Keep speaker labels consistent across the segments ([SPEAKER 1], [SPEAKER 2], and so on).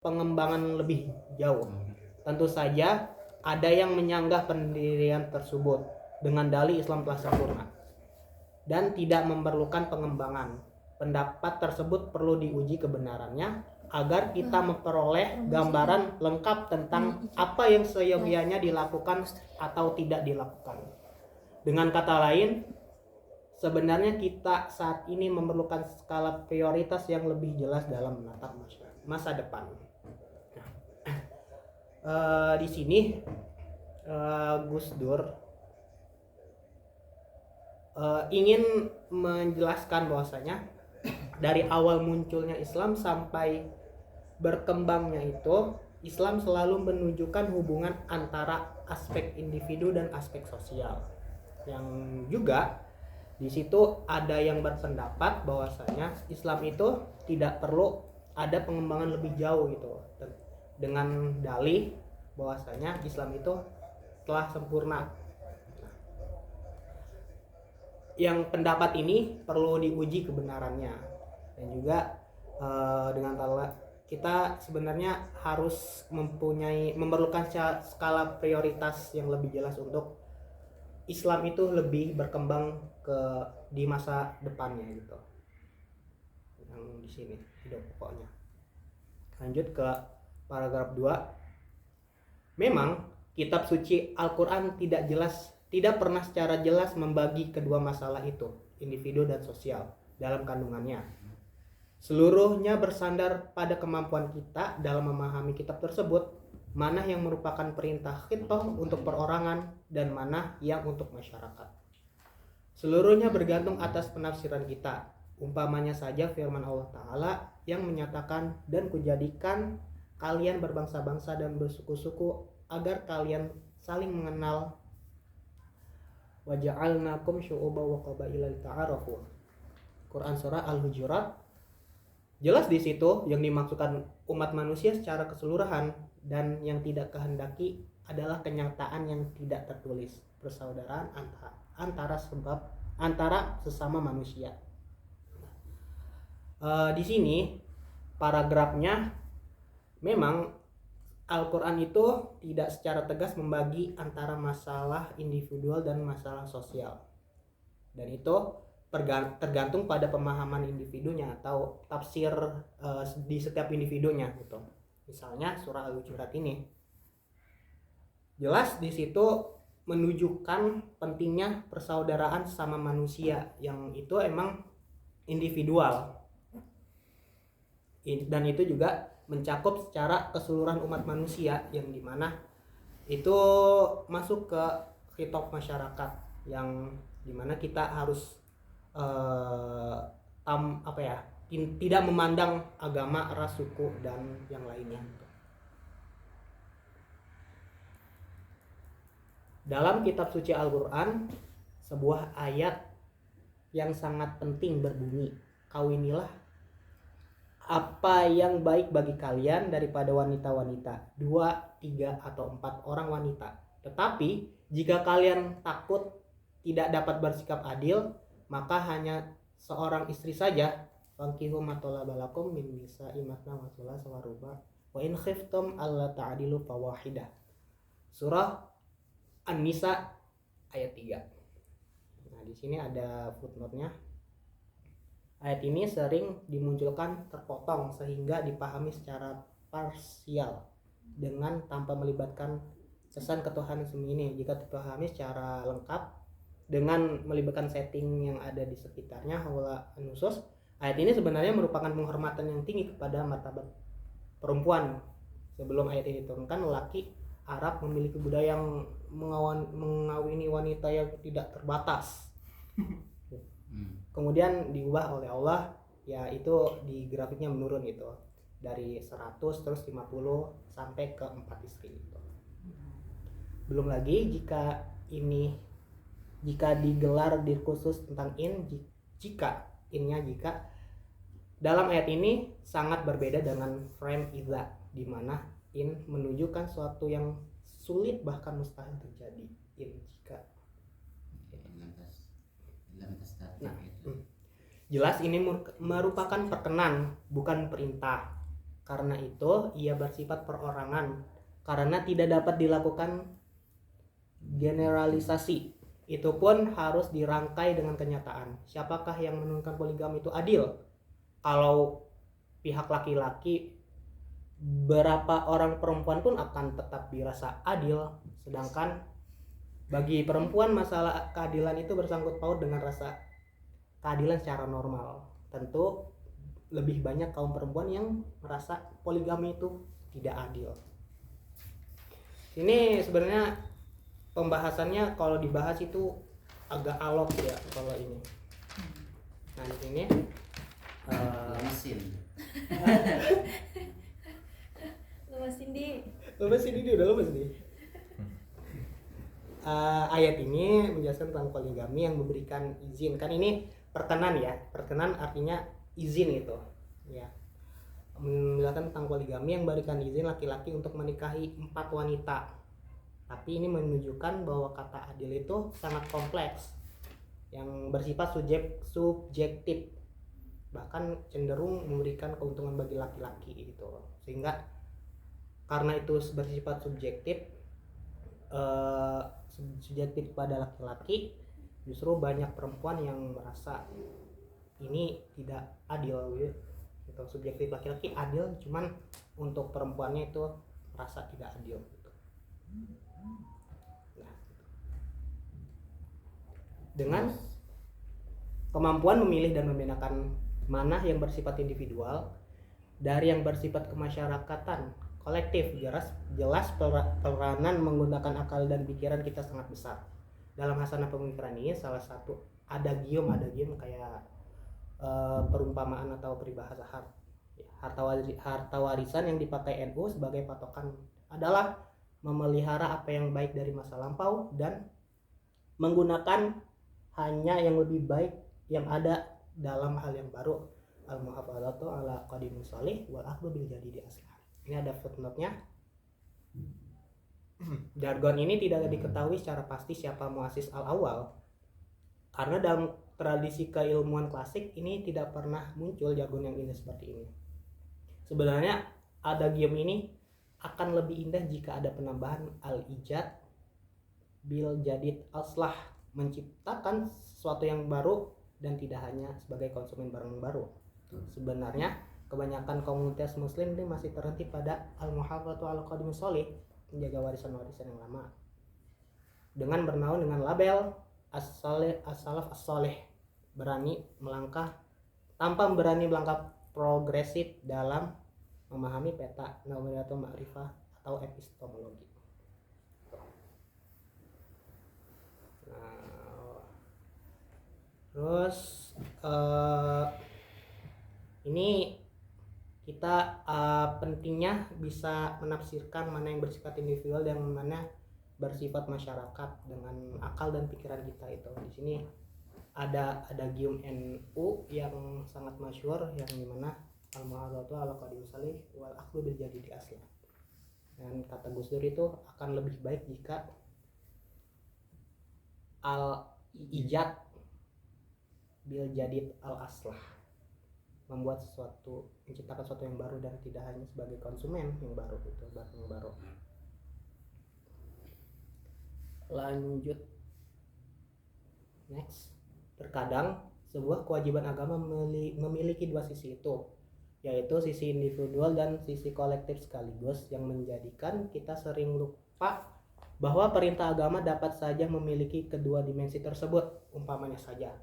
[SPEAKER 1] pengembangan lebih jauh. Tentu saja ada yang menyanggah pendirian tersebut dengan dalih Islam telah sempurna dan tidak memerlukan pengembangan. Pendapat tersebut perlu diuji kebenarannya agar kita memperoleh gambaran lengkap tentang apa yang seyogianya dilakukan atau tidak dilakukan. Dengan kata lain, sebenarnya kita saat ini memerlukan skala prioritas yang lebih jelas dalam menatap masa depan. Di sini Gus Dur ingin menjelaskan bahwasanya dari awal munculnya Islam sampai berkembangnya itu, Islam selalu menunjukkan hubungan antara aspek individu dan aspek sosial. Yang juga di situ ada yang berpendapat bahwasanya Islam itu tidak perlu ada pengembangan lebih jauh gitu, dengan dalih bahwasanya Islam itu telah sempurna. Yang pendapat ini perlu diuji kebenarannya, dan juga dengan kita sebenarnya harus memerlukan skala prioritas yang lebih jelas untuk Islam itu lebih berkembang di masa depannya gitu. Yang di sini tidak pokoknya. Lanjut ke paragraf 2. Memang kitab suci Al-Quran tidak pernah secara jelas membagi kedua masalah itu, individu dan sosial, dalam kandungannya. Seluruhnya bersandar pada kemampuan kita dalam memahami kitab tersebut, mana yang merupakan perintah khitoh untuk perorangan dan mana yang untuk masyarakat. Seluruhnya bergantung atas penafsiran kita. Umpamanya saja firman Allah Ta'ala yang menyatakan, dan kujadikan kalian berbangsa-bangsa dan bersuku-suku agar kalian saling mengenal. Waja'alnakum syu'uban wa qabaila lita'arafu. Quran surah Al-Hujurat. Jelas di situ yang dimaksudkan umat manusia secara keseluruhan, dan yang tidak kehendaki adalah kenyataan yang tidak tertulis, persaudaraan antara sesama manusia. Di sini paragrafnya memang Al-Quran itu tidak secara tegas membagi antara masalah individual dan masalah sosial, dan itu tergantung pada pemahaman individunya atau tafsir di setiap individunya gitu. Misalnya surah Al-Hujurat ini jelas di situ menunjukkan pentingnya persaudaraan sesama manusia, yang itu emang individual, dan itu juga mencakup secara keseluruhan umat manusia, yang dimana itu masuk ke khitab masyarakat, yang dimana kita harus tidak memandang agama, ras, suku, dan yang lainnya. Dalam kitab suci Al-Quran, sebuah ayat yang sangat penting berbunyi, kawinilah apa yang baik bagi kalian daripada wanita-wanita, 2, 3, atau 4 orang wanita. Tetapi jika kalian takut tidak dapat bersikap adil, maka hanya seorang istri saja. Fankihu ma talaba lakum min nisa'i mathna wa thulatha wa ruba' wa in khiftum alla ta'dilu fawahidah. Surah An-Nisa ayat 3. Nah, di sini ada footnote-nya. Ayat ini sering dimunculkan terpotong sehingga dipahami secara parsial dengan tanpa melibatkan kesan ketuhanan ini. Jika dipahami secara lengkap dengan melibatkan setting yang ada di sekitarnya, haula nusus, ayat ini sebenarnya merupakan penghormatan yang tinggi kepada martabat perempuan. Sebelum ayat ini diturunkan, lelaki Arab memiliki budaya yang mengawini wanita yang tidak terbatas. Kemudian diubah oleh Allah, yaitu di grafiknya menurun itu dari 100 terus 50 sampai ke 4 istri itu. Belum lagi jika digelar di khusus tentang jika dalam ayat ini sangat berbeda dengan frame idza, di mana in menunjukkan suatu yang sulit bahkan mustahil terjadi. Jika jelas ini merupakan perkenan, bukan perintah, Karena itu ia bersifat perorangan karena tidak dapat dilakukan generalisasi. Itu pun harus dirangkai dengan kenyataan. Siapakah yang menentukan poligami itu adil? Kalau pihak laki-laki, berapa orang perempuan pun akan tetap dirasa adil. Sedangkan bagi perempuan masalah keadilan itu bersangkut paut dengan rasa keadilan secara normal. Tentu lebih banyak kaum perempuan yang merasa poligami itu tidak adil. Ini sebenarnya pembahasannya kalau dibahas itu agak alot ya kalau ini. Nah di sini
[SPEAKER 2] mesin.
[SPEAKER 1] lemes ini dia udah lemes nih. Ayat ini menjelaskan tentang poligami yang memberikan izin. Kan ini perkenan ya, perkenan artinya izin itu ya. Menjelaskan tentang poligami yang memberikan izin laki-laki untuk menikahi 4 wanita. Tapi ini menunjukkan bahwa kata adil itu sangat kompleks yang bersifat subjektif, bahkan cenderung memberikan keuntungan bagi laki-laki gitu. Sehingga karena itu bersifat subjektif pada laki-laki, justru banyak perempuan yang merasa ini tidak adil gitu. Subjektif laki-laki adil, cuman untuk perempuannya itu merasa tidak adil gitu. Nah, dengan kemampuan memilih dan membedakan mana yang bersifat individual dari yang bersifat kemasyarakatan kolektif, jelas peranan menggunakan akal dan pikiran kita sangat besar. Dalam hasanah pemikiran ini salah satu adagium kayak perumpamaan atau peribahasa harta warisan yang dipakai NU sebagai patokan adalah memelihara apa yang baik dari masa lampau dan menggunakan hanya yang lebih baik yang ada dalam hal yang baru. Al-muhafadzatu ala qadimus shalih wal akhdhu bil jadidi aslah. Ini ada footnote-nya. Jargon ini tidak diketahui secara pasti siapa muassis al-awwal, karena dalam tradisi keilmuan klasik ini tidak pernah muncul jargon yang indah seperti ini. Sebenarnya adagium ini akan lebih indah jika ada penambahan al-ijad bil jadid aslah, menciptakan sesuatu yang baru dan tidak hanya sebagai konsumen barang baru. Sebenarnya kebanyakan komunitas muslim ini masih terhenti pada al-muhafadzatu ala qadimus shalih, menjaga warisan-warisan yang lama, dengan bernaung dengan label as-salaf as-salih, tanpa berani melangkah progresif dalam memahami peta nawaitu ma'rifah atau epistemologi. Nah, terus ini kita pentingnya bisa menafsirkan mana yang bersifat individual dan mana bersifat masyarakat dengan akal dan pikiran kita itu. Di sini ada adagium NU yang sangat masyhur yang dimana al-muhadzatu ala qadimus shalih wal akhdhu bil jadidi aslah. Dan kata Gus Dur itu akan lebih baik jika al-ijad bil jadid al aslah, menciptakan sesuatu yang baru dan tidak hanya sebagai konsumen yang baru gitu, barang yang baru. Lanjut, next. Terkadang sebuah kewajiban agama memiliki dua sisi itu, yaitu sisi individual dan sisi kolektif sekaligus, yang menjadikan kita sering lupa bahwa perintah agama dapat saja memiliki kedua dimensi tersebut. Umpamanya saja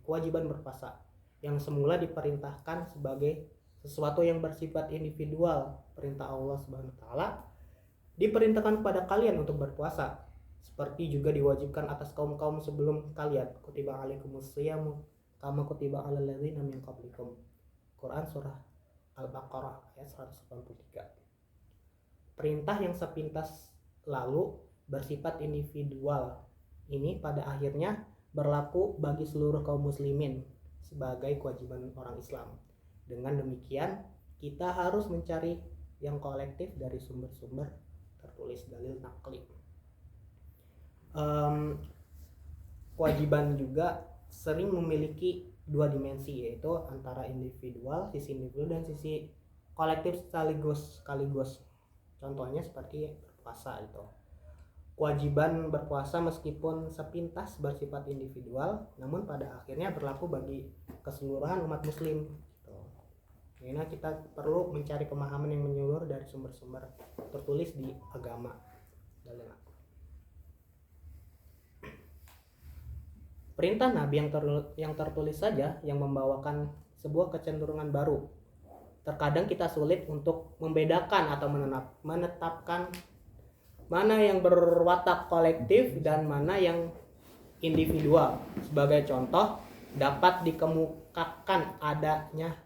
[SPEAKER 1] kewajiban berpuasa yang semula diperintahkan sebagai sesuatu yang bersifat individual, perintah Allah Subhanahu wa taala diperintahkan kepada kalian untuk berpuasa, seperti juga diwajibkan atas kaum-kaum sebelum kalian. Kutiba alaikumus shiyamu kama kutiba alal ladzina min qablikum. Quran surah Al-Baqarah ayat 183. Perintah yang sepintas lalu bersifat individual ini pada akhirnya berlaku bagi seluruh kaum muslimin sebagai kewajiban orang Islam. Dengan demikian kita harus mencari yang kolektif dari sumber-sumber tertulis dalil nakli. Kewajiban juga sering memiliki dua dimensi, yaitu antara sisi individual dan sisi kolektif sekaligus. Contohnya seperti berpuasa itu. Kewajiban berpuasa meskipun sepintas bersifat individual, namun pada akhirnya berlaku bagi keseluruhan umat muslim. Gitu. Karena kita perlu mencari pemahaman yang menyeluruh dari sumber-sumber tertulis di agama. Perintah Nabi yang tertulis saja yang membawakan sebuah kecenderungan baru. Terkadang kita sulit untuk membedakan atau menetapkan mana yang berwatak kolektif dan mana yang individual. Sebagai contoh, dapat dikemukakan adanya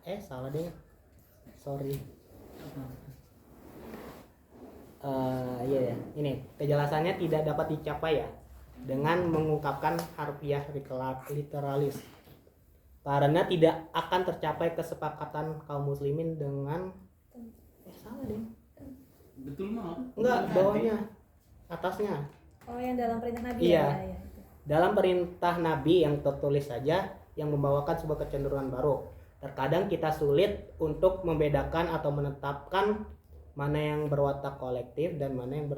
[SPEAKER 1] ini kejelasannya tidak dapat dicapai ya dengan mengungkapkan harfiah literalis, karena tidak akan tercapai kesepakatan kaum muslimin dengan
[SPEAKER 2] betul mah
[SPEAKER 1] enggak, bawahnya, atasnya.
[SPEAKER 3] Yang dalam perintah Nabi.
[SPEAKER 1] Iya.
[SPEAKER 3] Ya.
[SPEAKER 1] Dalam perintah Nabi yang tertulis saja yang membawakan sebuah kecenderungan baru. Terkadang kita sulit untuk membedakan atau menetapkan mana yang berwatak kolektif dan mana yang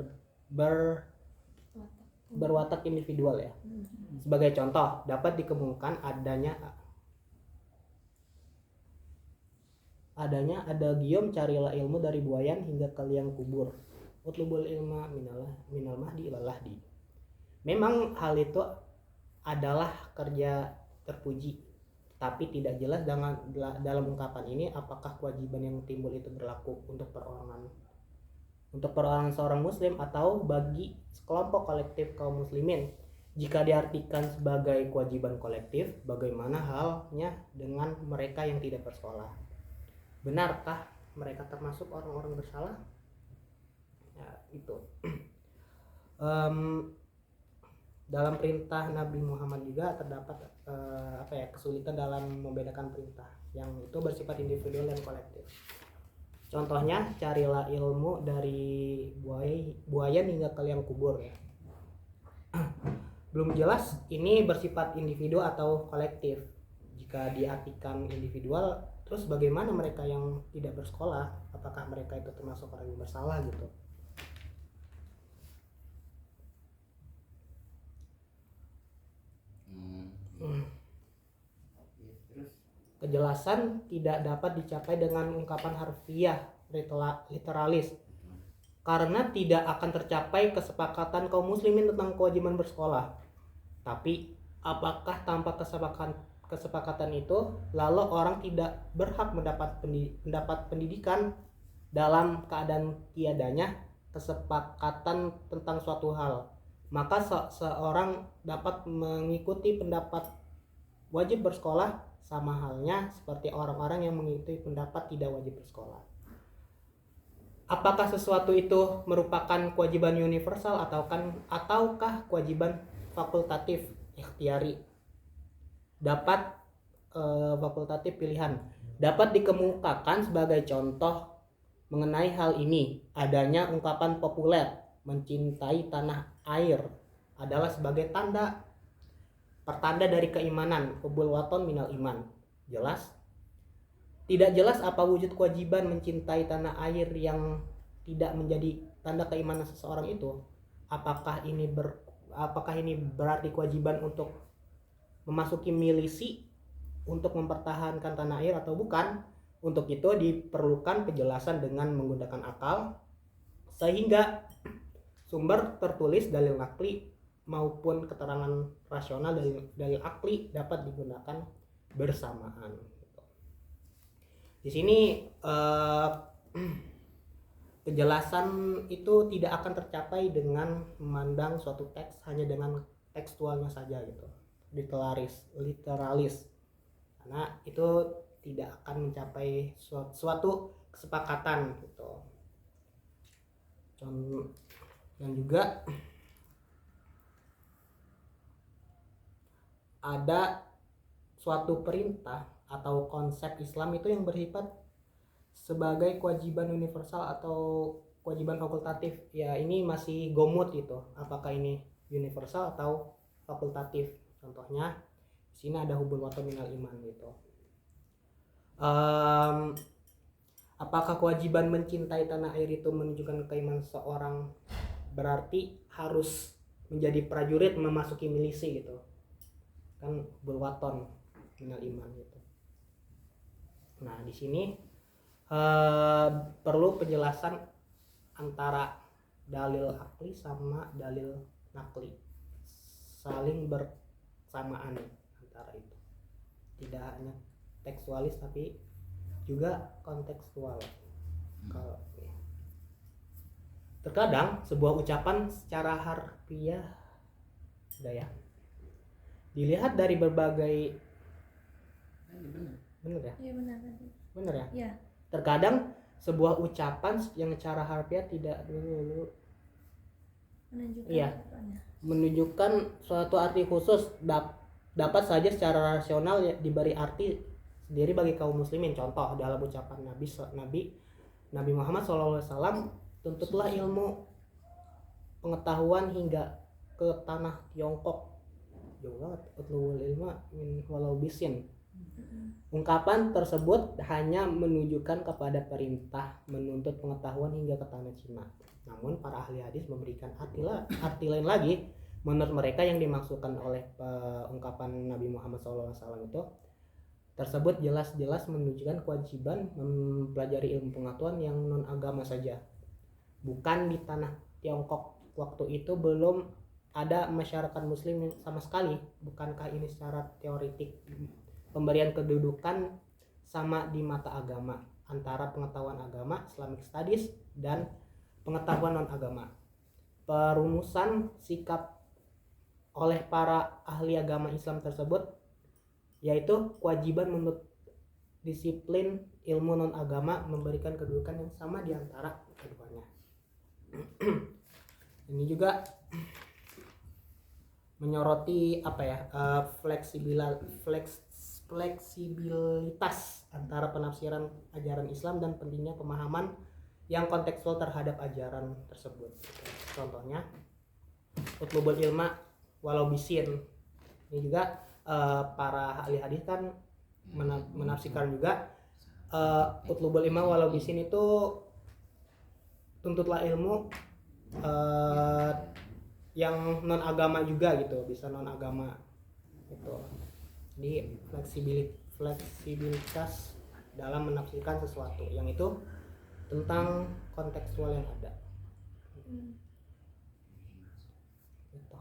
[SPEAKER 1] berwatak individual ya. Sebagai contoh, dapat dikemukakan adanya adagium carilah ilmu dari buayan hingga ke liang kubur. Utlubul ilma minal mahdi ilal lahdi. Memang hal itu adalah kerja terpuji, tapi tidak jelas dalam ungkapan ini apakah kewajiban yang timbul itu berlaku untuk perorangan seorang muslim atau bagi sekelompok kolektif kaum muslimin. Jika diartikan sebagai kewajiban kolektif, bagaimana halnya dengan mereka yang tidak bersekolah? Benarkah mereka termasuk orang-orang bersalah? Ya, itu. Dalam perintah Nabi Muhammad juga terdapat kesulitan dalam membedakan perintah yang itu bersifat individual dan kolektif. Contohnya, carilah ilmu dari buayan hingga ke liang kubur ya. Belum jelas ini bersifat individu atau kolektif. Jika diartikan individual, terus bagaimana mereka yang tidak bersekolah? Apakah mereka itu termasuk orang yang bersalah gitu? Kejelasan tidak dapat dicapai dengan ungkapan harfiah literalis, karena tidak akan tercapai kesepakatan kaum muslimin tentang kewajiban bersekolah. Tapi apakah tanpa kesepakatan itu lalu orang tidak berhak mendapat pendidikan dalam keadaan tiadanya kesepakatan tentang suatu hal? Maka seorang dapat mengikuti pendapat wajib bersekolah sama halnya seperti orang-orang yang mengikuti pendapat tidak wajib bersekolah. Apakah sesuatu itu merupakan kewajiban universal ataukah kewajiban fakultatif ikhtiari? Fakultatif pilihan. Dapat dikemukakan sebagai contoh mengenai hal ini adanya ungkapan populer mencintai tanah air adalah sebagai pertanda dari keimanan, hubul waton minal iman. Jelas? Tidak jelas apa wujud kewajiban mencintai tanah air yang tidak menjadi tanda keimanan seseorang itu. Apakah ini berarti kewajiban untuk memasuki milisi untuk mempertahankan tanah air atau bukan? Untuk itu diperlukan penjelasan dengan menggunakan akal, sehingga sumber tertulis dalil nakli maupun keterangan rasional dari dalil akli dapat digunakan bersamaan. Di sini kejelasan itu tidak akan tercapai dengan memandang suatu teks hanya dengan tekstualnya saja gitu, literalis, karena itu tidak akan mencapai suatu kesepakatan gitu. Dan juga ada suatu perintah atau konsep Islam itu yang bersifat sebagai kewajiban universal atau kewajiban fakultatif. Ya, ini masih gomut gitu. Apakah ini universal atau fakultatif? Contohnya di sini ada hubul waton minal iman gitu. Apakah kewajiban mencintai tanah air itu menunjukkan keimanan seseorang, berarti harus menjadi prajurit memasuki milisi gitu kan, bulwaton minal iman gitu. Nah di sini perlu penjelasan antara dalil akli sama dalil nakli, saling bersamaan antara itu, tidak hanya tekstualis tapi juga kontekstual. Kalau terkadang sebuah ucapan secara harfiah daya dilihat dari berbagai bener ya?
[SPEAKER 3] Iya benar tadi.
[SPEAKER 1] Bener ya?
[SPEAKER 3] Iya.
[SPEAKER 1] Terkadang sebuah ucapan yang secara harfiah tidak dulu
[SPEAKER 3] Menunjukkan
[SPEAKER 1] iya,
[SPEAKER 3] apanya?
[SPEAKER 1] menunjukkan suatu arti khusus dapat saja secara rasional diberi arti sendiri bagi kaum muslimin. Contoh dalam ucapan Nabi Muhammad SAW, tuntutlah ilmu pengetahuan hingga ke tanah Tiongkok. Jauh banget, utlubul ilma min walau bisin. Ungkapan tersebut hanya menunjukkan kepada perintah menuntut pengetahuan hingga ke tanah Cina. Namun para ahli hadis memberikan arti lain lagi. Menurut mereka yang dimaksudkan oleh ungkapan Nabi Muhammad SAW itu tersebut jelas-jelas menunjukkan kewajiban mempelajari ilmu pengetahuan yang non agama saja, bukan di tanah Tiongkok. Waktu itu belum ada masyarakat muslim sama sekali. Bukankah ini secara teoretik pemberian kedudukan sama di mata agama antara pengetahuan agama Islamic Studies dan pengetahuan non agama? Perumusan sikap oleh para ahli agama Islam tersebut yaitu kewajiban menurut disiplin ilmu non agama memberikan kedudukan yang sama di antara keduanya. Ini juga menyoroti apa ya, fleksibilitas antara penafsiran ajaran Islam dan pentingnya pemahaman yang kontekstual terhadap ajaran tersebut. Contohnya utlubul ilma walau bisin, ini juga para ahli hadis kan menafsirkan juga utlubul ilma walau bisin itu tuntutlah ilmu yang non agama juga gitu, bisa non agama gitu. Jadi fleksibilitas dalam menafsirkan sesuatu yang itu tentang kontekstual yang ada. Gitu.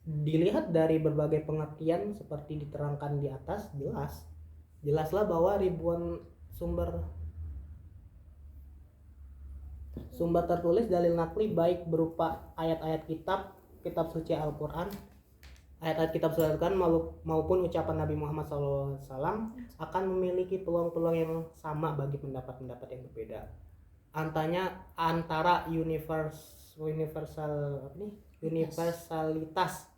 [SPEAKER 1] Dilihat dari berbagai pengertian seperti diterangkan di atas, jelaslah bahwa ribuan sumber tertulis dalil nakli baik berupa ayat-ayat kitab suci Al-Quran, ayat-ayat kitab suci Al-Quran maupun ucapan Nabi Muhammad SAW akan memiliki peluang-peluang yang sama bagi pendapat-pendapat yang berbeda. Antara universalitas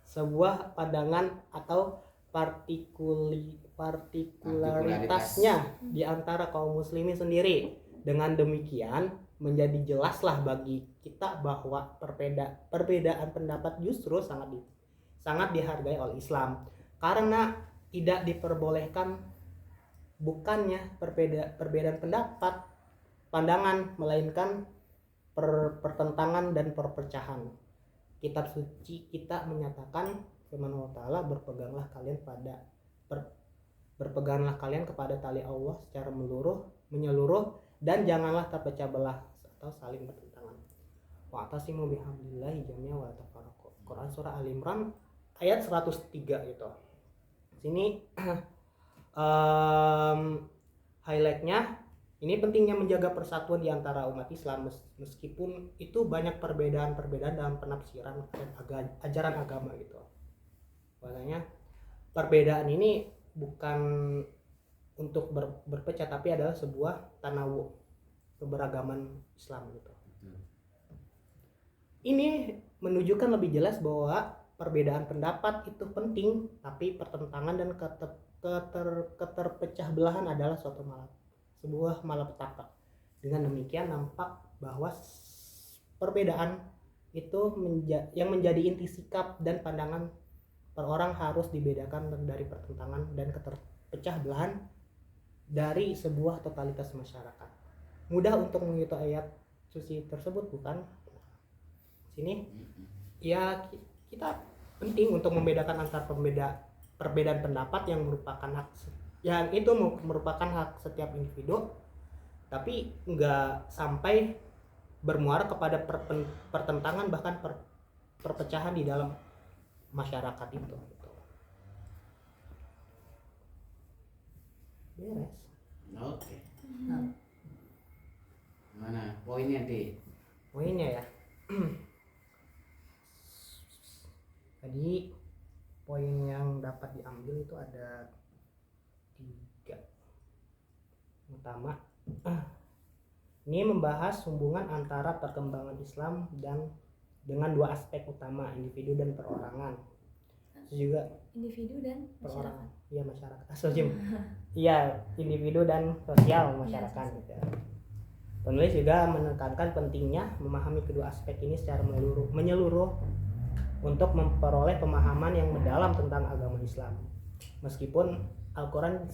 [SPEAKER 1] sebuah pandangan atau partikularitasnya di antara kaum muslimin sendiri. Dengan demikian menjadi jelaslah bagi kita bahwa perbedaan pendapat justru sangat dihargai oleh Islam, karena tidak diperbolehkan bukannya perbedaan pendapat pandangan, melainkan pertentangan dan perpecahan. Kitab suci kita menyatakan firman Allah Ta'ala, berpeganglah kalian kepada tali Allah secara menyeluruh dan janganlah terpecah belah atau saling bertentangan. Wa'tasimu bihablillahi jami'an wa la tafarraqu. Quran surah Al-Imran ayat 103 gitu. Sini highlightnya ini pentingnya menjaga persatuan di antara umat Islam meskipun itu banyak perbedaan dalam penafsiran ajaran agama gitu. Makanya perbedaan ini bukan untuk berpecah tapi adalah sebuah tanawu keberagaman Islam gitu. Ini menunjukkan lebih jelas bahwa perbedaan pendapat itu penting, tapi pertentangan dan keterpecah belahan adalah sebuah malapetaka. Dengan demikian nampak bahwa perbedaan itu yang menjadi inti sikap dan pandangan per orang harus dibedakan dari pertentangan dan pecah belahan dari sebuah totalitas masyarakat. Mudah untuk mengikuti ayat suci tersebut bukan? Sini ya kita penting untuk membedakan antara perbedaan pendapat yang merupakan hak yang itu merupakan hak setiap individu, tapi nggak sampai bermuara kepada pertentangan bahkan perpecahan di dalam masyarakat itu gitu. Beres.
[SPEAKER 2] Oke. Mana poinnya di?
[SPEAKER 1] Poinnya ya. Tadi poin yang dapat diambil itu ada 3 utama. Ini membahas hubungan antara perkembangan Islam dan dengan 2 aspek utama, individu dan perorangan. Terus juga
[SPEAKER 3] Individu dan
[SPEAKER 1] perorangan,
[SPEAKER 3] masyarakat.
[SPEAKER 1] iya masyarakat. Iya, individu dan sosial masyarakat gitu. Penulis juga menekankan pentingnya memahami kedua aspek ini secara menyeluruh untuk memperoleh pemahaman yang mendalam tentang agama Islam. Meskipun Al-Quran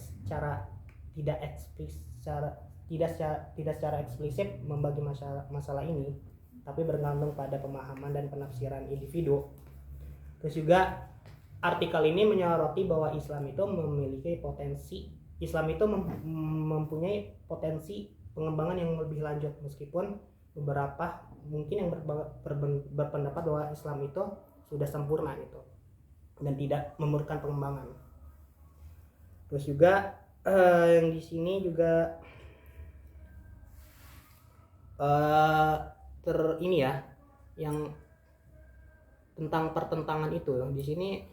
[SPEAKER 1] tidak secara eksplisit membagi masalah ini, tapi bergantung pada pemahaman dan penafsiran individu. Terus juga artikel ini menyoroti bahwa Islam itu mempunyai potensi pengembangan yang lebih lanjut, meskipun beberapa mungkin yang berpendapat bahwa Islam itu sudah sempurna gitu dan tidak memerlukan pengembangan. Terus juga yang di sini juga ini ya, yang tentang pertentangan itu di sini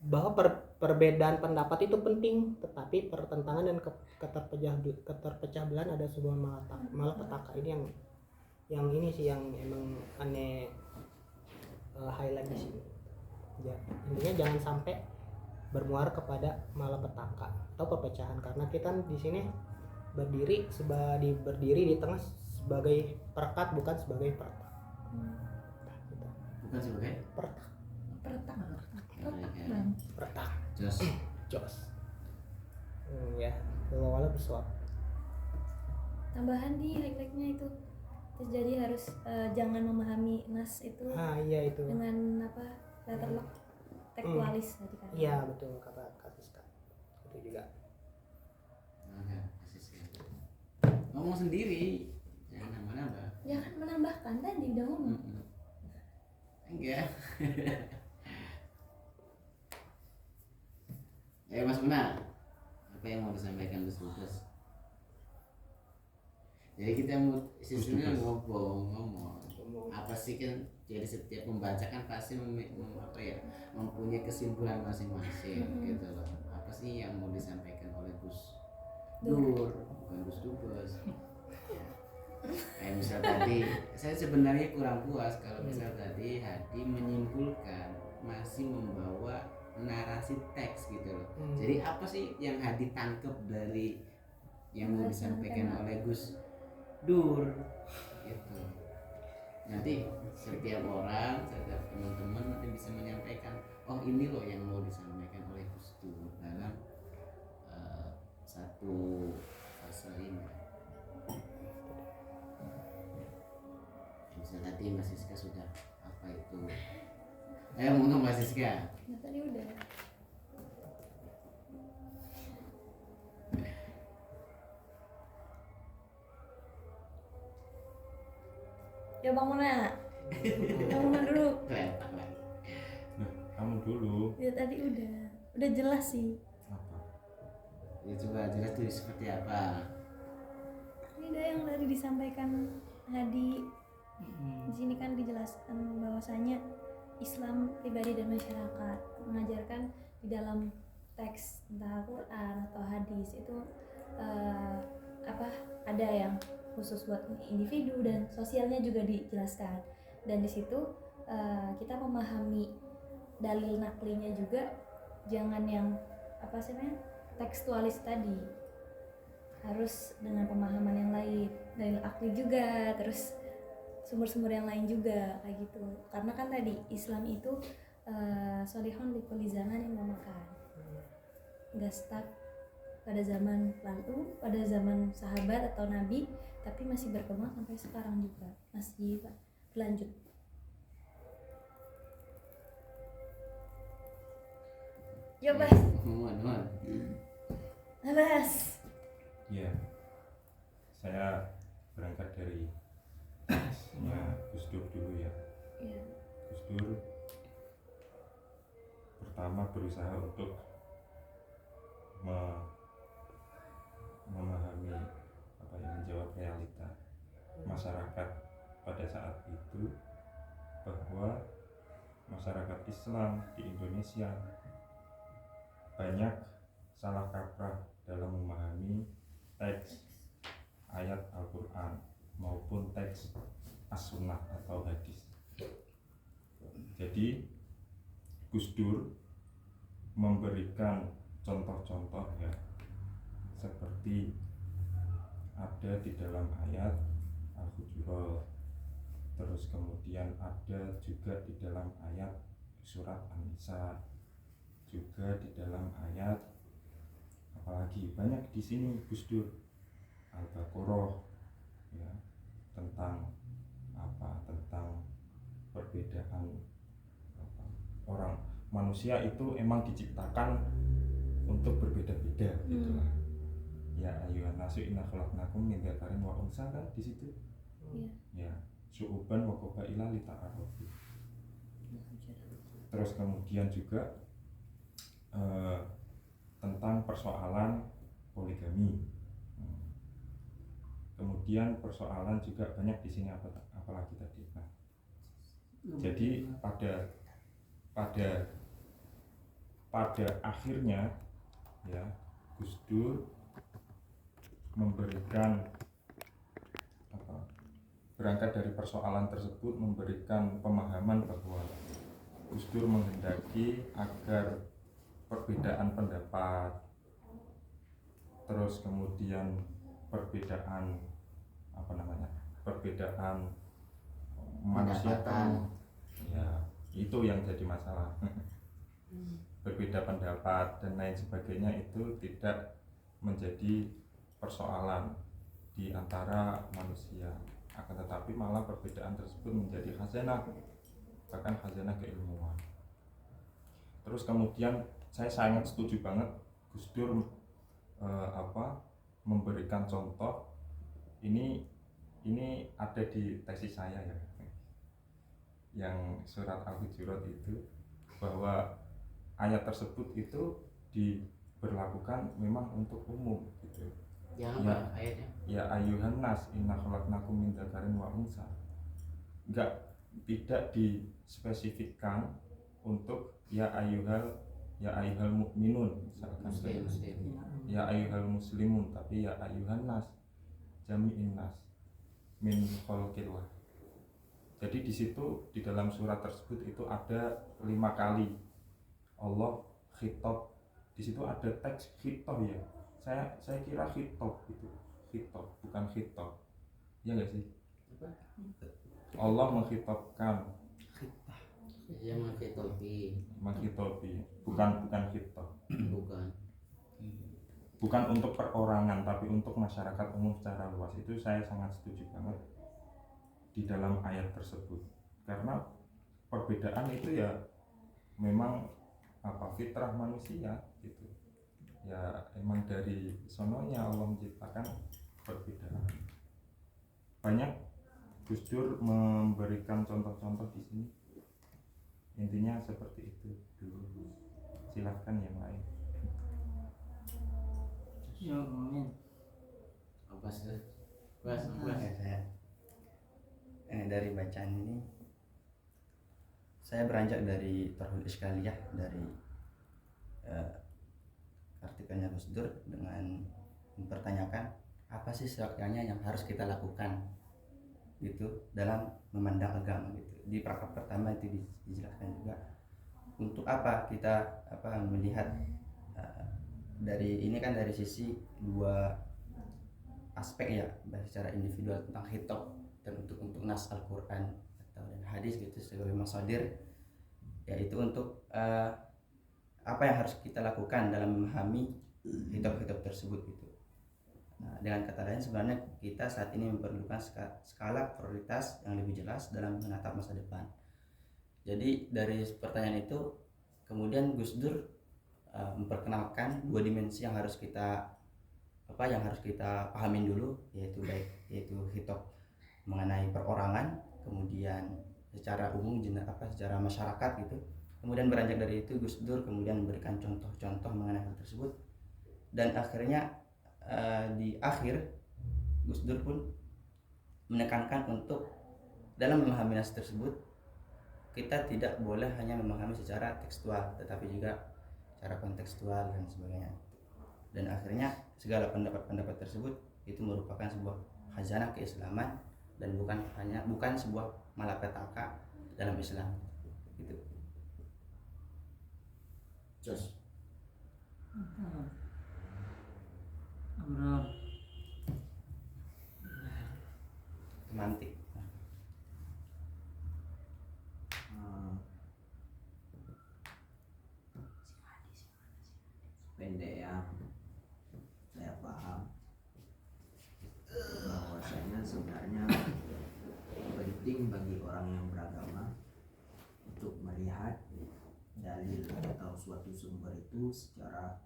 [SPEAKER 1] bahwa perbedaan pendapat itu penting, tetapi pertentangan dan keterpecah belahan ada sebuah malapetaka. Ini yang ini sih yang emang aneh highlight di sini. Ya, intinya jangan sampai bermuara kepada malapetaka atau perpecahan, karena kita di sini berdiri di tengah sebagai perekat bukan sebagai peretak.
[SPEAKER 2] Bukan sebagai
[SPEAKER 1] Peretak. Peretak. Jos. Ya, walau bersuap.
[SPEAKER 3] Tambahan di highlightnya itu, terus jadi harus jangan memahami nas itu
[SPEAKER 1] Iya itu.
[SPEAKER 3] dengan letterlock tekstualis tadi kan.
[SPEAKER 1] Iya betul kata Siska. Itu juga.
[SPEAKER 2] Ngomong sendiri, jangan nambah-nambah.
[SPEAKER 3] Jangan menambahkan, tadi udah ngomong.
[SPEAKER 2] Enggak. Mas Muna, apa yang mau disampaikan Gus? Jadi kita mau sisanya ngomong apa sih kan, jadi setiap membaca kan pasti mempunyai kesimpulan masing-masing gitu loh. Apa sih yang mau disampaikan oleh Gus Dur, bukan Gus Dubes. Kayak misal tadi, saya sebenarnya kurang puas kalau misal tadi Hadi menyimpulkan masih membawa narasi teks gitu loh. Jadi apa sih yang Hadi tangkap dari yang mau disampaikan oleh Gus Dur gitu. Nanti setiap teman-teman nanti bisa menyampaikan, oh ini loh yang mau disampaikan oleh Gus Dur dalam satu fase ini. Misal tadi Mas Siska sudah apa itu? Monggo Mas Siska.
[SPEAKER 3] Nah, tadi udah. Ya Bang Muna. Bang Muna dulu.
[SPEAKER 4] Kamu dulu.
[SPEAKER 3] Ya tadi udah jelas sih.
[SPEAKER 4] Apa?
[SPEAKER 2] Ya coba jelas tuh seperti apa.
[SPEAKER 3] Ini ada yang tadi disampaikan Hadi. Di sini kan dijelaskan bahwasanya Islam pribadi dan masyarakat, mengajarkan di dalam teks entah Al-Quran atau hadis itu ada yang khusus buat individu dan sosialnya juga dijelaskan, dan di situ kita memahami dalil naklinya juga jangan yang tekstualis tadi, harus dengan pemahaman yang lain, dalil akli juga, terus sumber-sumber yang lain juga kayak gitu, karena kan tadi Islam itu solihun likulli zaman yang memakan. nggak stuck pada zaman lalu, pada zaman sahabat atau nabi, tapi masih berkembang sampai sekarang juga, masih berlanjut. Ya Bas,
[SPEAKER 2] Mohon.
[SPEAKER 3] Bas.
[SPEAKER 4] Ya, saya berangkat dari Gus Dur dulu ya.
[SPEAKER 3] Ya.
[SPEAKER 4] Gus Dur pertama berusaha untuk memahami menjawab realita masyarakat pada saat itu, bahwa masyarakat Islam di Indonesia banyak salah kaprah dalam memahami teks ayat Al-Quran maupun teks as-sunnah atau hadis. Jadi Gus Dur memberikan contoh-contoh ya, seperti ada di dalam ayat Al-Hujurat, terus kemudian ada juga di dalam ayat surat An-Nisa, juga di dalam ayat apalagi banyak di sini Gus Dur, Al-Baqarah ya, tentang perbedaan orang manusia itu emang diciptakan untuk berbeda-beda gitu lah. Ya ayyuhan nasu inna khalaqnakum min dzakarin wa unsa, kan di situ. Ya, syu'uban wa qabaila lita'arafu. Terus kemudian juga tentang persoalan poligami. Kemudian persoalan juga banyak di sini apalagi tadi. Nah, jadi pada akhirnya ya Gus Dur memberikan berangkat dari persoalan tersebut memberikan pemahaman bahwa Gus Dur menghendaki agar perbedaan pendapat, terus kemudian perbedaan manusia kan ya itu yang jadi masalah. Berbeda pendapat dan lain sebagainya itu tidak menjadi persoalan di antara manusia, akan tetapi malah perbedaan tersebut menjadi khazanah, bahkan khazanah keilmuan. Terus kemudian saya sangat setuju banget Gus Dur memberikan contoh ini ada di tesis saya ya, yang surat Al-Hujurat itu, bahwa ayat tersebut itu diberlakukan memang untuk umum gitu.
[SPEAKER 2] Yang apa ayatnya?
[SPEAKER 4] Ya ayyuhan nas inna khalaqnakum min dzakarin wa unsa. Tidak dispesifikkan untuk ya ayyuhal mukminun misalkan,
[SPEAKER 2] Muslim.
[SPEAKER 4] ya ayyuhal muslimun, tapi ya ayyuhan nas, jami'in nas min khalqillah. Jadi di situ di dalam surat tersebut itu ada 5 kali Allah khitab. Di situ ada teks khitab ya. Saya kira khitab itu khitab, bukan khitab. Ya enggak sih? Allah mengkhitabkan.
[SPEAKER 2] Ya menghitopi.
[SPEAKER 4] Bukan khitab. Bukan untuk perorangan, tapi untuk masyarakat umum secara luas. Itu saya sangat setuju banget di dalam ayat tersebut. Karena perbedaan itu ya memang fitrah manusia gitu. Ya emang dari sononya Allah menciptakan perbedaan. Banyak Gus Dur memberikan contoh-contoh di sini. Intinya seperti itu dulu. Silahkan yang lain.
[SPEAKER 5] Ya, amin.
[SPEAKER 2] Apa sih?
[SPEAKER 5] Dari bacaan ini saya beranjak dari Tarhul Iskaliyah, dari artikelnya Gus Dur dengan mempertanyakan apa sih sebenarnya yang harus kita lakukan gitu dalam memandang agama gitu. Di paragraf pertama itu dijelaskan juga untuk apa kita melihat dari ini kan dari sisi dua aspek ya, baik secara individual tentang khitab dan untuk nas Al-Quran atau dan hadis gitu sebagai masadir, yaitu untuk apa yang harus kita lakukan dalam memahami kitab-kitab tersebut gitu. Nah, dengan kata lain sebenarnya kita saat ini memerlukan skala prioritas yang lebih jelas dalam menatap masa depan. Jadi dari pertanyaan itu kemudian Gus Dur memperkenalkan dua dimensi yang harus kita pahamin dulu, yaitu hitop mengenai perorangan, kemudian secara umum secara masyarakat gitu. Kemudian beranjak dari itu Gus Dur kemudian memberikan contoh-contoh mengenai hal tersebut, dan akhirnya di akhir Gus Dur pun menekankan untuk dalam memahami nas tersebut kita tidak boleh hanya memahami secara tekstual tetapi juga secara kontekstual dan sebagainya. Dan akhirnya segala pendapat-pendapat tersebut itu merupakan sebuah khazanah keislaman dan bukan sebuah malapetaka dalam Islam gitu.
[SPEAKER 2] Jos.
[SPEAKER 6] Ngobrol.
[SPEAKER 5] Semantik.
[SPEAKER 2] Pendek ya, saya paham bahwasanya sebenarnya penting bagi orang yang beragama untuk melihat dalil atau suatu sumber itu secara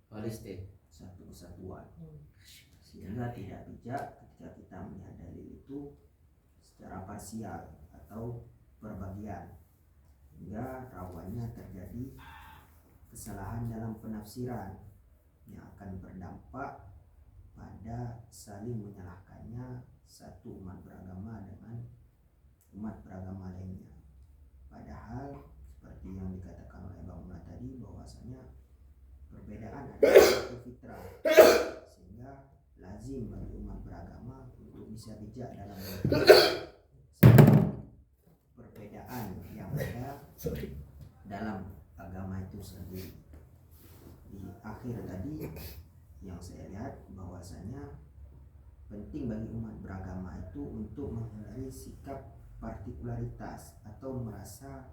[SPEAKER 2] holistik satu kesatuan, sehingga tidak bijak ketika kita melihat dalil itu secara parsial atau berbagian, hingga rawannya terjadi kesalahan dalam penafsiran yang akan berdampak pada saling menyalahkannya satu umat beragama dengan umat beragama lainnya. Padahal seperti yang dikatakan oleh Bang Una tadi, bahwasanya perbedaan adalah satu fitrah, sehingga lazim bagi umat beragama untuk bisa bijak dalam perbedaan yang ada dalam agama itu sendiri. Di akhir tadi yang saya lihat bahwasanya penting bagi umat beragama itu untuk menghindari sikap partikularitas atau merasa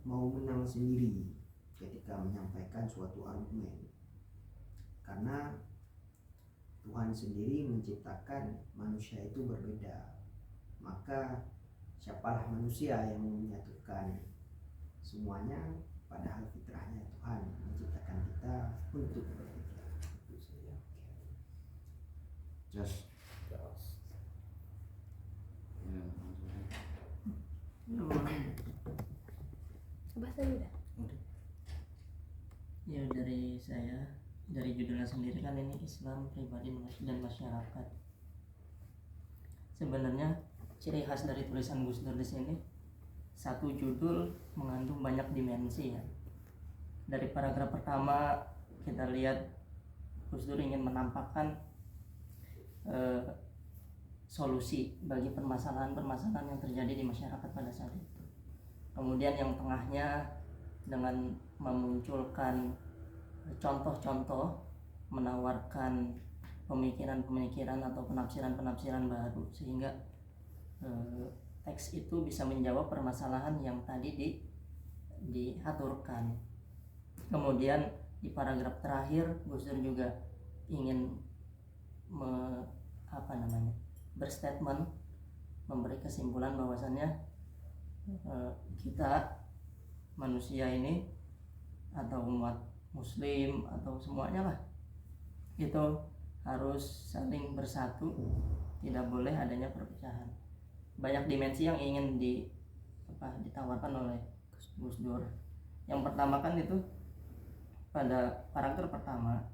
[SPEAKER 2] mau menang sendiri ketika menyampaikan suatu argumen, karena Tuhan sendiri menciptakan manusia itu berbeda. Maka siapalah manusia yang menyatukan semuanya, padahal fitrahnya Tuhan menciptakan kita untuk berbeda. Itu saja.
[SPEAKER 5] Jos.
[SPEAKER 3] Bahasa udah.
[SPEAKER 6] Ya dari saya, dari judulnya sendiri kan ini Islam, pribadi dan masyarakat. Sebenarnya ciri khas dari tulisan Gus Dur di sini, satu judul mengandung banyak dimensi ya. Dari paragraf pertama kita lihat Gus Dur ingin menampakkan solusi bagi permasalahan-permasalahan yang terjadi di masyarakat pada saat itu. Kemudian yang tengahnya dengan memunculkan contoh-contoh, menawarkan pemikiran-pemikiran atau penafsiran-penafsiran baru, sehingga teks itu bisa menjawab permasalahan yang tadi diaturkan. Kemudian di paragraf terakhir Gus Dur juga ingin berstatement, memberi kesimpulan bahwasannya kita manusia ini atau umat muslim atau semuanya lah itu harus saling bersatu, tidak boleh adanya perpecahan. Banyak dimensi yang ingin ditawarkan oleh Gus Dur. Yang pertama kan itu pada paragraf pertama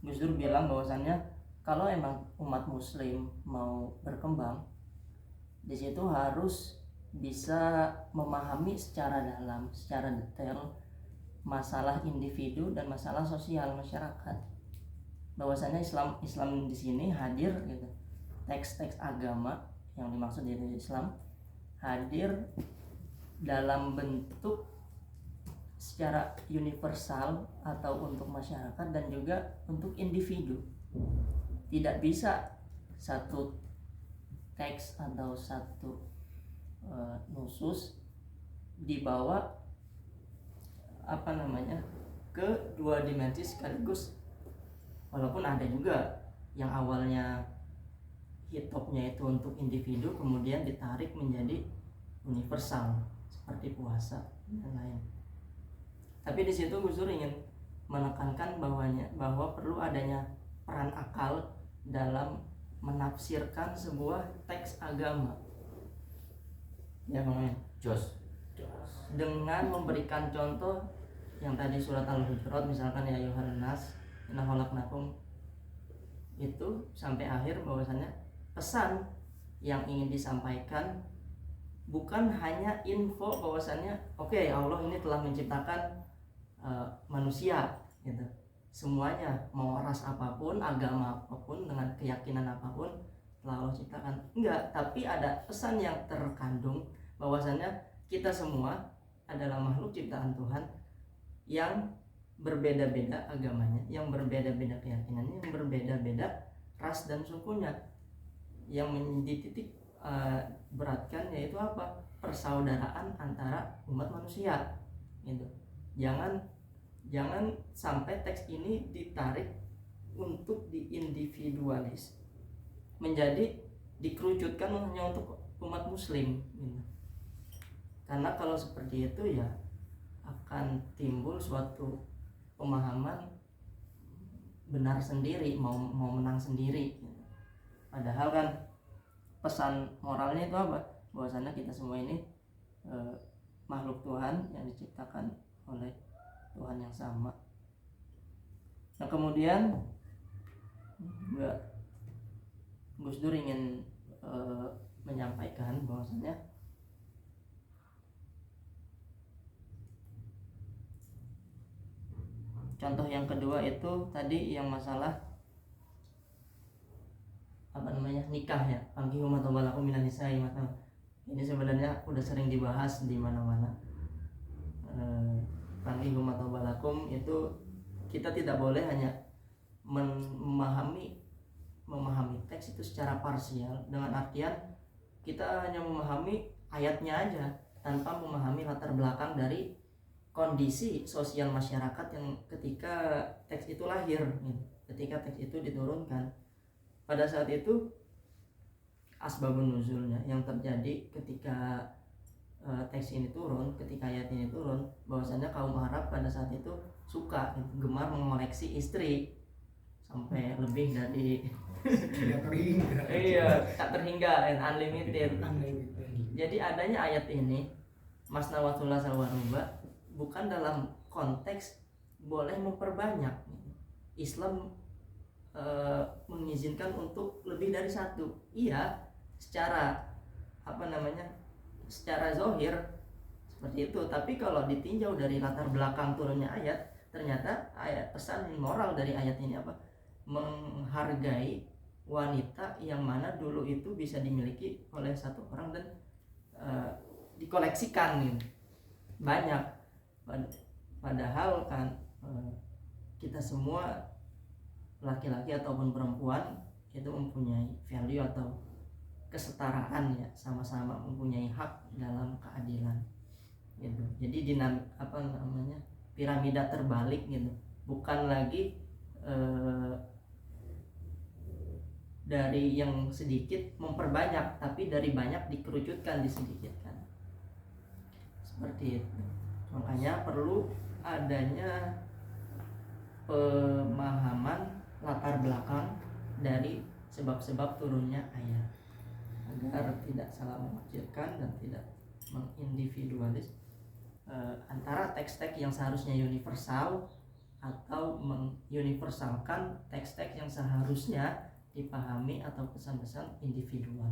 [SPEAKER 6] Gus Dur bilang bahwasannya kalau emang umat muslim mau berkembang, di situ harus bisa memahami secara dalam, secara detail masalah individu dan masalah sosial masyarakat. Bahwasanya Islam di sini hadir gitu. Teks-teks agama yang dimaksud di Islam hadir dalam bentuk secara universal atau untuk masyarakat dan juga untuk individu. Tidak bisa satu teks atau satu nusus dibawa ke dua dimensi sekaligus. Walaupun ada juga yang awalnya hitopnya itu untuk individu kemudian ditarik menjadi universal seperti puasa dan lain. Tapi di situ Gus Dur ingin menekankan bahwa perlu adanya peran akal dalam menafsirkan sebuah teks agama. Ya Bang,
[SPEAKER 2] Jos.
[SPEAKER 6] dengan memberikan contoh yang tadi surat Al-Hujurat misalkan ya ayyuhan nas inna khalaqnakum, itu sampai akhir bahwasannya pesan yang ingin disampaikan bukan hanya info bahwasannya oke, Allah ini telah menciptakan manusia gitu. Semuanya mau ras apapun, agama apapun, dengan keyakinan apapun telah Allah ciptakan. Enggak, tapi ada pesan yang terkandung bahwasannya kita semua adalah makhluk ciptaan Tuhan yang berbeda-beda agamanya, yang berbeda-beda keyakinannya, yang berbeda-beda ras dan sukunya. Yang dititik beratkan yaitu apa? Persaudaraan antara umat manusia gitu. Jangan sampai teks ini ditarik untuk diindividualis, menjadi dikerucutkan hanya untuk umat muslim gitu. Karena kalau seperti itu ya akan timbul suatu pemahaman benar sendiri, mau menang sendiri gitu. Padahal kan pesan moralnya itu apa? Bahwasanya kita semua ini makhluk Tuhan yang diciptakan oleh Tuhan yang sama. Nah kemudian Gus Dur ingin menyampaikan bahwasanya contoh yang kedua itu tadi yang masalah nikah ya, angkihu ma taba lakum minan nisa'i mata. Ini sebenarnya udah sering dibahas di mana-mana. Angkihu ma taba lakum itu kita tidak boleh hanya memahami teks itu secara parsial, dengan artian kita hanya memahami ayatnya aja tanpa memahami latar belakang dari kondisi sosial masyarakat yang ketika teks itu lahir, ketika teks itu diturunkan. Pada saat itu asbabun nuzulnya yang terjadi ketika teks ini turun, ketika ayat ini turun, bahwasanya kaum Arab pada saat itu suka gemar mengoleksi istri sampai lebih dari
[SPEAKER 1] Tidak terhingga.
[SPEAKER 6] iya, tak terhingga, unlimited. Jadi adanya ayat ini masna wa thulatsa wa ruba bukan dalam konteks boleh memperbanyak. Islam mengizinkan untuk lebih dari satu. Iya, secara secara zahir seperti itu. Tapi kalau ditinjau dari latar belakang turunnya ayat, ternyata ayat pesan moral dari ayat ini apa? Menghargai wanita yang mana dulu itu bisa dimiliki oleh satu orang dan dikoleksikan gitu. Banyak. Padahal kan kita semua laki-laki ataupun perempuan itu mempunyai value atau kesetaraan ya, sama-sama mempunyai hak dalam keadilan gitu. Jadi piramida terbalik gitu, bukan lagi dari yang sedikit memperbanyak, tapi dari banyak dikerucutkan, disedikitkan seperti itu. Makanya perlu adanya pemahaman latar belakang dari sebab-sebab turunnya ayat agar tidak salah menafsirkan dan tidak mengindividualis antara teks-teks yang seharusnya universal atau menguniversalkan teks-teks yang seharusnya dipahami atau pesan-pesan individual.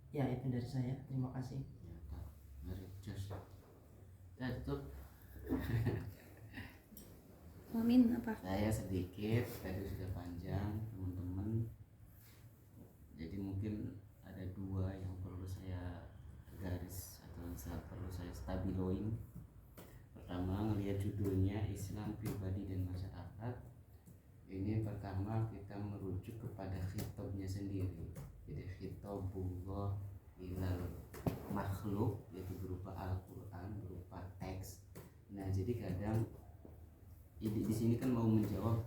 [SPEAKER 6] Ya, itu dari saya. Terima kasih.
[SPEAKER 2] Mari Jos. Kita tutup.
[SPEAKER 3] Amin apa?
[SPEAKER 2] Saya sedikit, tadi sudah panjang teman-teman. Jadi mungkin ada dua yang perlu saya garis atau perlu saya stabiloin. Pertama, ngelihat judulnya Islam Pribadi dan Masyarakat. Ini pertama kita merujuk kepada khitabnya sendiri. Jadi khitabullah ilal makhluk, yaitu berupa Al-Quran, berupa teks. Nah jadi kadang di sini kan mau menjawab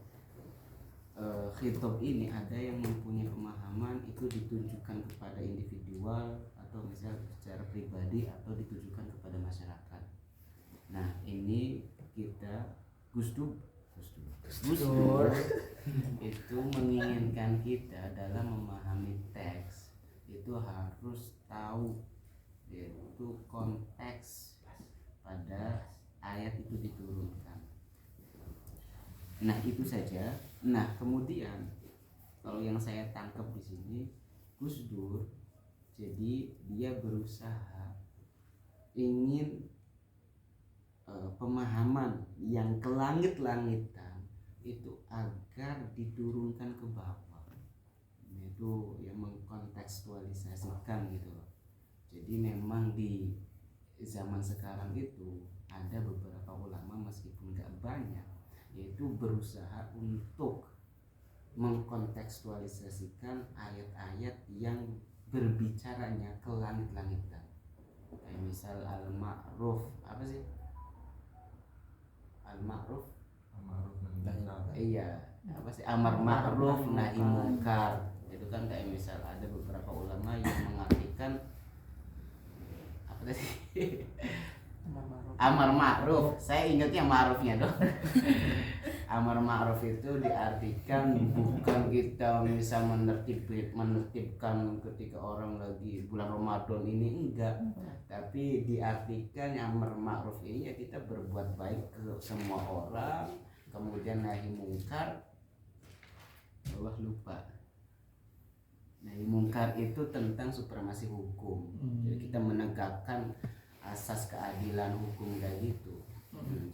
[SPEAKER 2] khitab ini ada yang mempunyai pemahaman itu ditujukan kepada individual atau misal secara pribadi atau ditujukan kepada masyarakat. Nah ini kita Gus Dur itu menginginkan kita dalam memahami teks itu harus tahu yaitu konteks pada ayat itu diturunkan. Nah itu saja. Nah kemudian kalau yang saya tangkap di sini Gus Dur, jadi dia berusaha ingin pemahaman yang kelangit-langitan itu agar diturunkan ke bawah, itu yang mengkontekstualisasikan gitu loh. Jadi memang di zaman sekarang itu ada beberapa ulama meskipun gak banyak yaitu berusaha untuk mengkontekstualisasikan ayat-ayat yang berbicaranya ke langit-langitan. Kayak misal Al-Ma'ruf, apa sih? Al-Ma'ruf? Iya, apa sih? Amar ma'ruf nahi munkar. Itu kan kayak misal ada beberapa ulama yang mengartikan apa tadi? Amar ma'ruf. Saya ingatnya ma'rufnya dong. Amar ma'ruf itu diartikan bukan kita misal menertibkan ketika orang lagi bulan Ramadan ini, enggak, tapi diartikan amar ma'ruf ini ya kita berbuat baik ke semua orang, kemudian nahi mungkar. Allah lupa. Nahi mungkar itu tentang supremasi hukum. Jadi kita menegakkan asas keadilan hukum kayak gitu.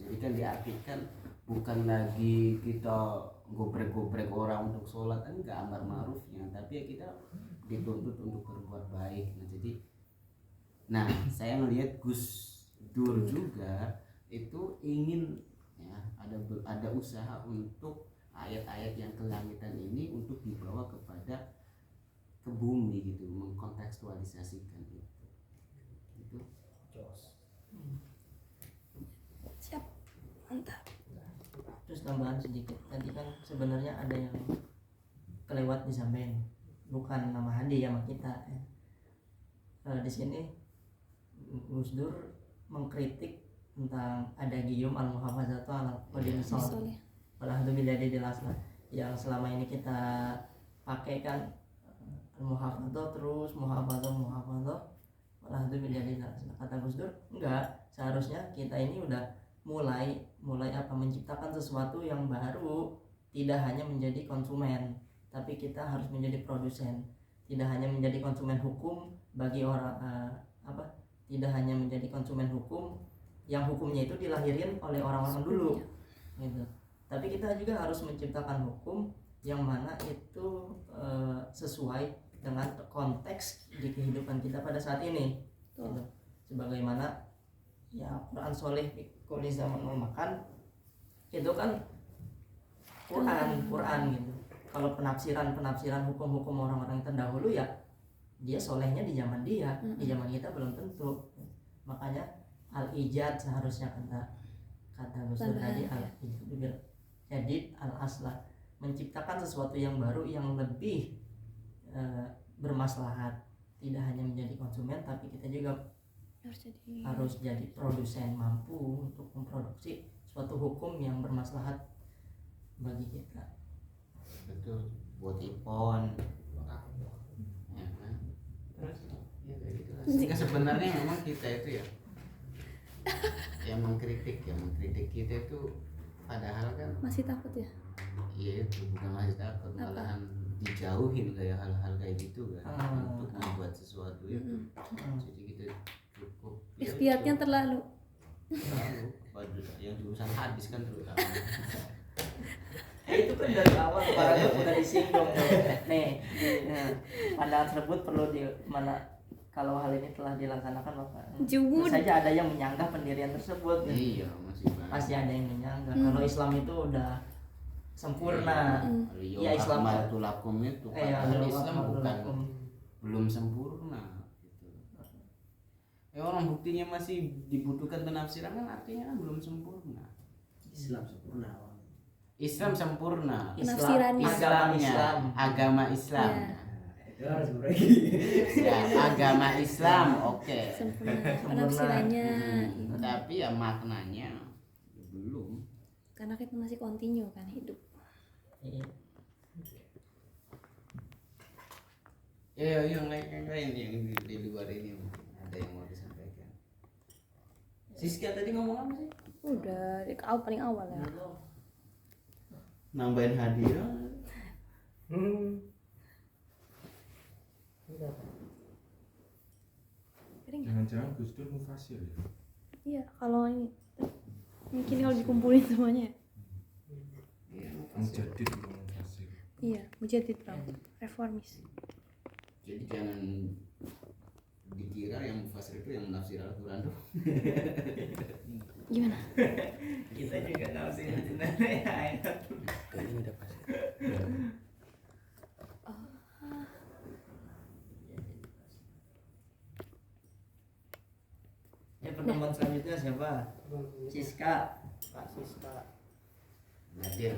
[SPEAKER 2] Jadi kan diartikan bukan lagi kita gobrek-gobrek orang untuk sholat, enggak, amar ma'rufnya, tapi ya kita dituntut untuk berbuat baik. Nah saya melihat Gus Dur juga itu ingin ya ada usaha untuk ayat-ayat yang kelangitan ini untuk dibawa ke bumi gitu, mengkontekstualisasikan itu.
[SPEAKER 3] Siap, mantap.
[SPEAKER 6] Terus tambahan sedikit, tadi kan sebenarnya ada yang kelewat disampaikan, bukan nama Hadi sama kita ya. Di sini Gus Dur mengkritik tentang ada Giyum al-Muhafazatu ala Qadil Soleh. Alhamdulillah dijelaskan yang selama ini kita pakai kan al-Muhafazah terus Muhafazah. Alhamdulillah dijelaskan. Kata Gus Dur, enggak, seharusnya kita ini udah mulai apa, menciptakan sesuatu yang baru, tidak hanya menjadi konsumen, tapi kita harus menjadi produsen. Tidak hanya menjadi konsumen hukum bagi orang tidak hanya menjadi konsumen hukum yang hukumnya itu dilahirin oleh orang-orang dulu gitu. Tapi kita juga harus menciptakan hukum yang mana itu sesuai dengan konteks di kehidupan kita pada saat ini gitu. Sebagaimana ya Quran soleh kuli zaman makan itu kan Quran gitu. Kalau penafsiran hukum-hukum orang-orang terdahulu ya dia solehnya di zaman dia, di zaman kita belum tentu. Makanya al-ijad seharusnya kata Gus Dur tadi jadi al-aslah, menciptakan sesuatu yang baru yang lebih bermaslahat, tidak hanya menjadi konsumen tapi kita juga harus jadi produsen, mampu untuk memproduksi suatu hukum yang bermaslahat bagi kita.
[SPEAKER 2] Betul, buat ipon ya kan? Terus ya kayak gitu lah. Sehingga sebenarnya memang kita itu ya yang mengkritik kita itu padahal kan
[SPEAKER 3] Masih takut ya?
[SPEAKER 2] iya itu bukan masih takut, malahan dijauhin kayak hal-hal kayak gitu kan untuk membuat sesuatu itu. Jadi kita cukup
[SPEAKER 3] Ikhtiyatnya terlalu.
[SPEAKER 2] yang jurusan hadis kan terutama.
[SPEAKER 6] Itu kan dari awal paragraf udah disinggung nih. Pandangan tersebut perlu di mana kalau hal ini telah dilaksanakan maka
[SPEAKER 3] Jumud.
[SPEAKER 6] saja ada yang menyanggah pendirian tersebut.
[SPEAKER 2] Iya masih banyak.
[SPEAKER 6] Pasti ada yang menyanggah. Kalau Islam itu udah sempurna. Ya Islam
[SPEAKER 2] itu
[SPEAKER 6] ya,
[SPEAKER 2] Islam bukan belum sempurna gitu. Ya orang buktinya masih dibutuhkan penafsiran kan artinya kan belum sempurna.
[SPEAKER 7] Islam sempurna.
[SPEAKER 2] Islam sempurna.
[SPEAKER 3] Penafsirannya.
[SPEAKER 2] Islamnya, agama Islam.
[SPEAKER 3] Ya.
[SPEAKER 7] Itu harus berbagi.
[SPEAKER 2] Ya, agama Islam oke.
[SPEAKER 3] Sempurna penafsirannya.
[SPEAKER 2] Tetapi ya maknanya belum.
[SPEAKER 3] Karena kita masih kontinu kan hidup.
[SPEAKER 2] Ya, yang lain yang di luar ini ada yang mau disampaikan. Siska tadi ngomong apa sih?
[SPEAKER 3] Udah di paling awal ya.
[SPEAKER 2] Nambahin hadiah.
[SPEAKER 4] Jangan-jangan Gus Dur mufasir ya?
[SPEAKER 3] Iya, kalau ini mungkin kalau dikumpulin semuanya.
[SPEAKER 4] Menjadid mufasir.
[SPEAKER 3] Iya, mujadid bang, reformis.
[SPEAKER 2] Jadi jangan dikira yang mufasir itu yang menafsir Al-Quran tuh.
[SPEAKER 3] Gimana?
[SPEAKER 7] Kita juga nafsirin sebenarnya ayat.
[SPEAKER 1] Kayaknya udah pas.
[SPEAKER 7] Ya pertemuan selanjutnya siapa?
[SPEAKER 6] Siska,
[SPEAKER 1] Pak Siska.
[SPEAKER 2] Nadir.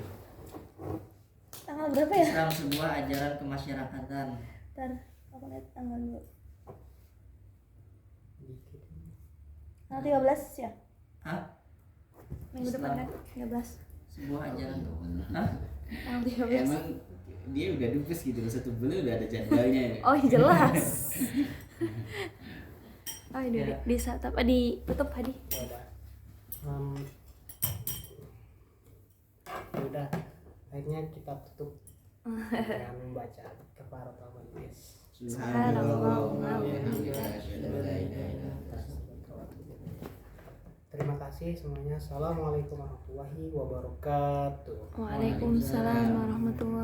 [SPEAKER 3] Tanggal berapa ya?
[SPEAKER 6] Islam sebuah ajaran kemasyarakatan.
[SPEAKER 3] Ntar aku lihat tanggal dulu. Tanggal 13 ya?
[SPEAKER 6] Hah?
[SPEAKER 3] Minggu depan kan? 13.
[SPEAKER 6] Sebuah ajaran.
[SPEAKER 2] Hah?
[SPEAKER 3] Tanggal 13.
[SPEAKER 2] Emang dia udah dupes gitu loh, 1 bulan udah ada jadwalnya ya.
[SPEAKER 3] Oh jelas. Oh ini di saat apa ditutup Hadi?
[SPEAKER 1] Ya udah. Ya udah. Akhirnya kita tutup dengan membaca kafaratul majlis.
[SPEAKER 3] Subhanallah.
[SPEAKER 1] Terima kasih semuanya. Assalamualaikum warahmatullahi wabarakatuh.
[SPEAKER 3] Waalaikumsalam warahmatullahi